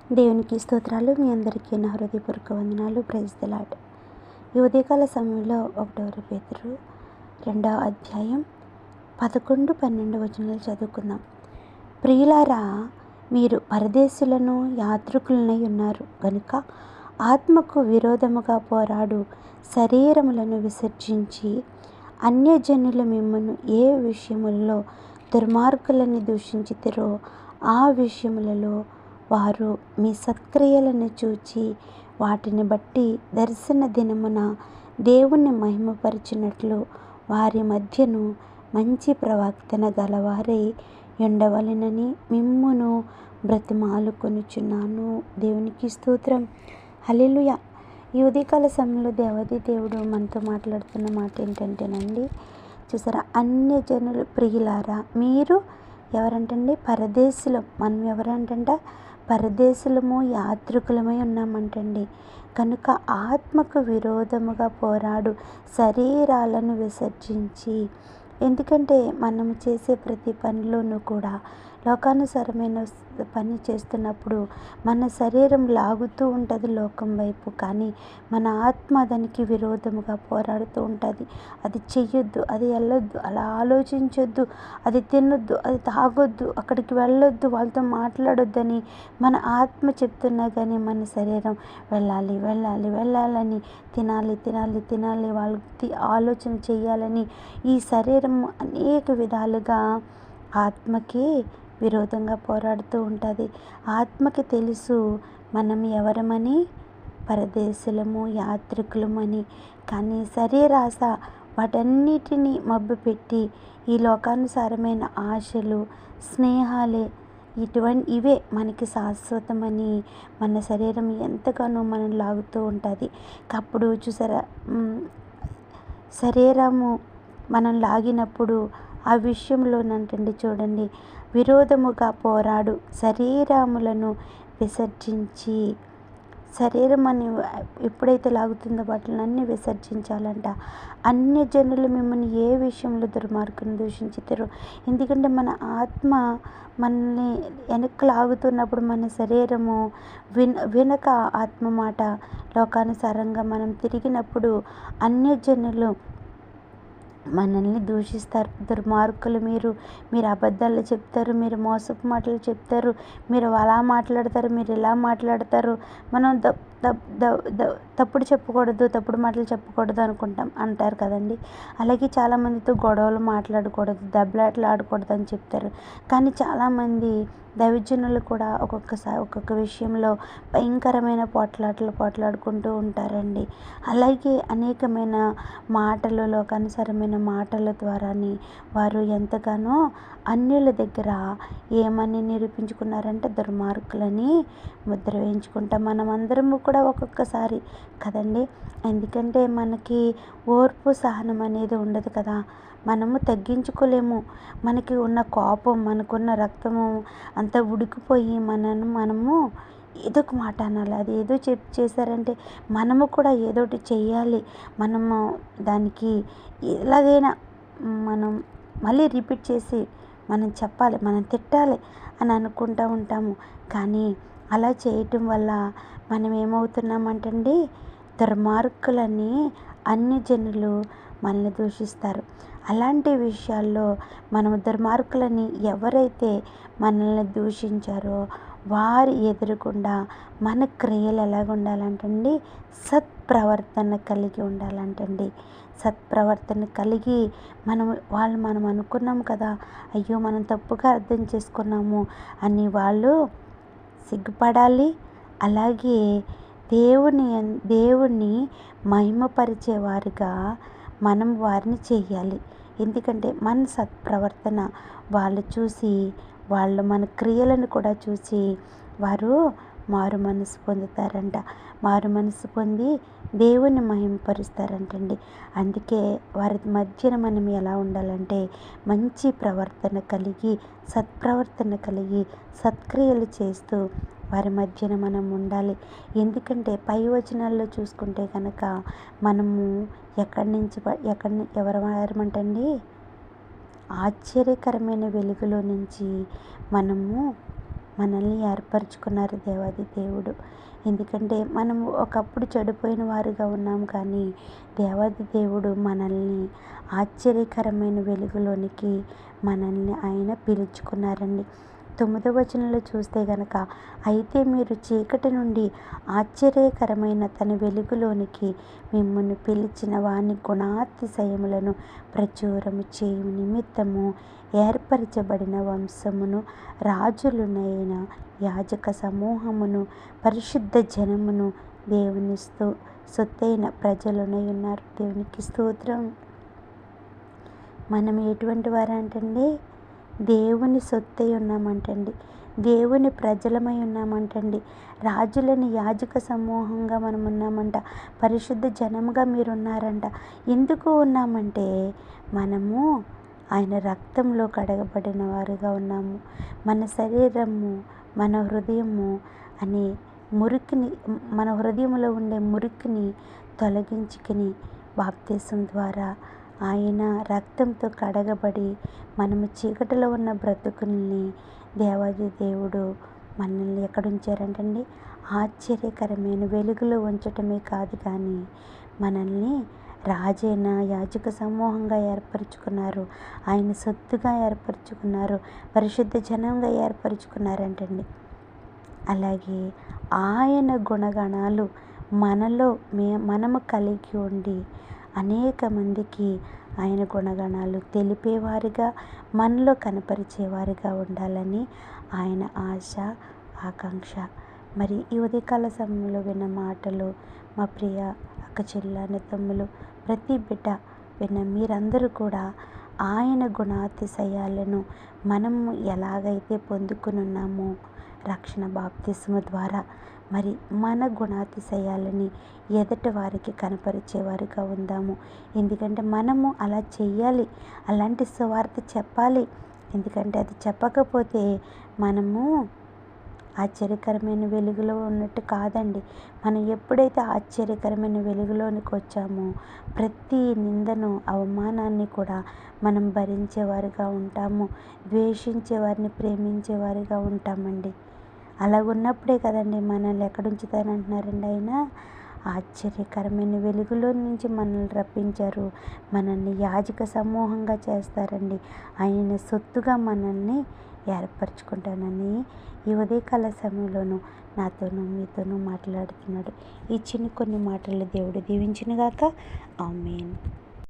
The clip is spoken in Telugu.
దేవునికి స్తోత్రాలు. మీ అందరికీ నా హృదయపూర్వక వందనాలు. Praise the lord. ఈ ఉదయకాల సమయంలో 1 పేతురు 2వ అధ్యాయం 11, 12 వచనాలు చదువుకుందాం. ప్రియులారా, మీరు పరదేశులను యాత్రికులనై ఉన్నారు గనుక ఆత్మకు విరోధముగా పోరాడు శరీరములను విసర్జించి అన్యజనులు మిమ్మను ఏ విషయములలో దుర్మార్గులని దూషించితిరో ఆ విషయములలో వారు మీ సత్క్రియలను చూచి వాటిని బట్టి దర్శన దినమున దేవుణ్ణి మహిమపరిచినట్లు వారి మధ్యను మంచి ప్రవర్తన గలవారై ఉండవలెనని మిమ్మును బ్రతిమాలుకొనుచున్నాను. దేవునికి స్తోత్రం. హల్లెలూయా. ఈ ఉదయకాల సమయంలో దేవాది దేవుడు మనతో మాట్లాడుతున్న మాట ఏంటంటేనండి, చూసారా, అన్యజనులు ప్రియులారా, మీరు ఎవరంటండి? పరదేశులం. మనం ఎవరంటంట? పరదేశులము, యాత్రికులమై ఉన్నామంటండి. కనుక ఆత్మకు విరోధముగా పోరాడు శరీరాలను విసర్జించి, ఎందుకంటే మనం చేసే ప్రతి పనిలోనూ కూడా లోకానుసారమైన పని చేస్తున్నప్పుడు మన శరీరం లాగుతూ ఉంటుంది లోకం వైపు, కానీ మన ఆత్మ దానికి విరోధముగా పోరాడుతూ ఉంటుంది. అది చెయ్యొద్దు, అది వెళ్ళొద్దు, అలా ఆలోచించొద్దు, అది తినొద్దు, అది తాగొద్దు, అక్కడికి వెళ్ళొద్దు, వాళ్ళతో మాట్లాడొద్దని మన ఆత్మ చెప్తున్నా కానీ మన శరీరం వెళ్ళాలి వెళ్ళాలి వెళ్ళాలని, తినాలి తినాలి తినాలి, వాళ్ళకి ఆలోచన చేయాలని ఈ శరీరం అనేక విధాలుగా ఆత్మకి విరోధంగా పోరాడుతూ ఉంటుంది. ఆత్మకి తెలుసు మనం ఎవరమని, పరదేశులము, యాత్రికులమని. కానీ శరీరాశ వాటన్నిటినీ మభ్యపెట్టి ఈ లోకానుసారమైన ఆశలు, స్నేహాలే ఇవే మనకి శాశ్వతమని మన శరీరం ఎంతగానో మనం లాగుతూ ఉంటుంది. అప్పుడు చూసారా, శరీరము మనం లాగినప్పుడు ఆ విషయంలోనంటండి, చూడండి, విరోధముగా పోరాడు శరీరములను విసర్జించి, శరీరం అని ఎప్పుడైతే లాగుతుందో వాటిని విసర్జించాలంట. అన్యజనులు మిమ్మల్ని ఏ విషయంలో దుర్మార్గం దూషించుతారో, ఎందుకంటే మన ఆత్మ మనల్ని వెనక్కి లాగుతున్నప్పుడు మన శరీరము వినక ఆత్మ మాట లోకానుసారంగా మనం తిరిగినప్పుడు అన్యజనులు మనల్ని దూషిస్తారు. దుర్మార్గులు, మీరు అబద్ధాలు చెప్తారు, మీరు మోసపు మాటలు చెప్తారు, మీరు అలా మాట్లాడతారు, మీరు ఇలా మాట్లాడతారు, మనం తప్పుడు చెప్పకూడదు, తప్పుడు మాటలు చెప్పకూడదు అంటారు కదండి. అలాగే చాలామందితో గొడవలు మాట్లాడకూడదు, దెబ్బలాటలు ఆడకూడదు అని చెప్తారు. కానీ చాలామంది దైవజనులు కూడా ఒక్కొక్క విషయంలో భయంకరమైన పోట్లాడుకుంటూ ఉంటారండి. అలాగే అనేకమైన మాటలు, లోకానుసారమైన మాటల ద్వారాని వారు ఎంతగానో అన్యుల దగ్గర ఏమని నిరూపించుకున్నారంటే దుర్మార్గులని ముద్ర వేయించుకుంటాం. మనం అందరము కూడా ఒక్కొక్కసారి కదండి. ఎందుకంటే మనకి ఓర్పు, సహనం అనేది ఉండదు కదా. మనము తగ్గించుకోలేము. మనకి ఉన్న కోపం, మనకున్న రక్తము అంతా ఉడికిపోయి మనము ఏదో ఒక మాట అనాలి. అది ఏదో చేశారంటే మనము కూడా ఏదో ఒకటి చెయ్యాలి. మనము దానికి ఎలాగైనా మనం మళ్ళీ రిపీట్ చేసి మనం చెప్పాలి, మనం తిట్టాలి అని అనుకుంటూ ఉంటాము. కానీ అలా చేయటం వల్ల మనం ఏమవుతున్నామంటండి, దుర్మార్గులని అన్యజనులు మనల్ని దూషిస్తారు. అలాంటి విషయాల్లో మనం దుర్మార్గులని ఎవరైతే మనల్ని దూషించారో వారి ఎదురుకుండా మన క్రియలు ఎలాగ ఉండాలంటండి, సత్ప్రవర్తన కలిగి ఉండాలంటండి. సత్ప్రవర్తన కలిగి మనం అనుకున్నాం కదా, అయ్యో మనం తప్పుగా అర్థం చేసుకున్నాము అని వాళ్ళు సిగ్గుపడాలి. అలాగే దేవుణ్ణి మహిమపరిచేవారుగా మనం వారిని చెయ్యాలి. ఎందుకంటే మన సత్ప్రవర్తన వాళ్ళు చూసి, వాళ్ళు మన క్రియలను కూడా చూసి వారు మారు మనసు పొందుతారంట. మారు మనసు పొంది దేవుని మహిమపరుస్తారంటండి. అందుకే వారి మధ్యన మనం ఎలా ఉండాలంటే మంచి ప్రవర్తన కలిగి, సత్ప్రవర్తన కలిగి, సత్క్రియలు చేస్తూ వారి మధ్యన మనం ఉండాలి. ఎందుకంటే పై వచనాల్లో చూసుకుంటే కనుక మనము ఎవరమంటండి, ఆశ్చర్యకరమైన వెలుగులో నుంచి మనము మనల్ని ఏర్పరచుకున్నారు దేవాది దేవుడు. ఎందుకంటే మనం ఒకప్పుడు చెడిపోయిన వారుగా ఉన్నాం, కానీ దేవాది దేవుడు మనల్ని ఆశ్చర్యకరమైన వెలుగులోనికి మనల్ని ఆయన పిలుచుకున్నారండి. 9వ వచనంలో చూస్తే గనక, అయితే మీరు చీకటి నుండి ఆశ్చర్యకరమైన తన వెలుగులోనికి మిమ్మల్ని పిలిచిన వాని గుణాతిశయములను ప్రచురము చేయు నిమిత్తము ఏర్పరచబడిన వంశమును, రాజులునైన యాజక సమూహమును, పరిశుద్ధ జనమును, దేవుని సొత్తైన ప్రజలునై ఉన్నారు. దేవునికి స్తోత్రం. మనం ఎటువంటి వారంటండి? దేవుని సొత్తై ఉన్నామంటండి, దేవుని ప్రజలమై ఉన్నామంటండి, రాజులని యాజక సమూహంగా మనం ఉన్నామంట, పరిశుద్ధ జనముగా మీరు ఉన్నారంట. ఎందుకు ఉన్నామంటే మనము ఆయన రక్తంలో కడగబడిన వారుగా ఉన్నాము. మన శరీరము, మన హృదయము అనే మురికిని, మన హృదయంలో ఉండే మురికిని తొలగించుకుని బాప్తిసం ద్వారా ఆయన రక్తంతో కడగబడి మనము చీకటిలో ఉన్న బ్రతుకుల్ని దేవాది దేవుడు మనల్ని ఎక్కడ ఉంచారంటండి? ఆశ్చర్యకరమైన వెలుగులో ఉంచటమే కాదు, కానీ మనల్ని రాజైన యాజక సమూహంగా ఏర్పరచుకున్నారు, ఆయన సొత్తుగా ఏర్పరచుకున్నారు, పరిశుద్ధ జనంగా ఏర్పరచుకున్నారంటండి. అలాగే ఆయన గుణగణాలు మనలో మనము కలిగి ఉండి అనేక మందికి ఆయన గుణగణాలు తెలిపేవారిగా, మనలో కనపరిచేవారిగా ఉండాలని ఆయన ఆశ, ఆకాంక్ష. మరి ఈ ఉదయకాల సమయంలో విన్న మాటలు మా ప్రియ అక్క చెల్లని తమ్ములు, ప్రతి బిడ్డ విన్న మీరందరూ కూడా ఆయన గుణాతిశయాలను మనము ఎలాగైతే పొందుకునున్నామో రక్షణ బాప్తిస్మ ద్వారా, మరి మన గుణాతిశయాలని ఎదుటి వారికి కనపరిచేవారుగా ఉందాము. ఎందుకంటే మనము అలా చెయ్యాలి, అలాంటి సువార్త చెప్పాలి. ఎందుకంటే అది చెప్పకపోతే మనము ఆశ్చర్యకరమైన వెలుగులో ఉన్నట్టు కాదండి. మనం ఎప్పుడైతే ఆశ్చర్యకరమైన వెలుగులోనికి వచ్చామో ప్రతి నిందను, అవమానాన్ని కూడా మనం భరించేవారుగా ఉంటాము, ద్వేషించే వారిని ప్రేమించేవారుగా ఉంటామండి. అలా ఉన్నప్పుడే కదండి మనల్ని ఎక్కడ ఉంచుతారంటున్నారండి ఆయన? ఆశ్చర్యకరమైన వెలుగులో నుంచి మనల్ని రప్పించారు, మనల్ని యాజక సమూహంగా చేస్తారండి, ఆయన సొత్తుగా మనల్ని ఏర్పరచుకుంటానని ఈ ఉదయకాల సమయంలోనూ నాతోనూ మీతోనూ మాట్లాడుతున్నాడు. ఈ కొన్ని మాటలు దేవుడు దీవించునుగాక. ఆమేన్.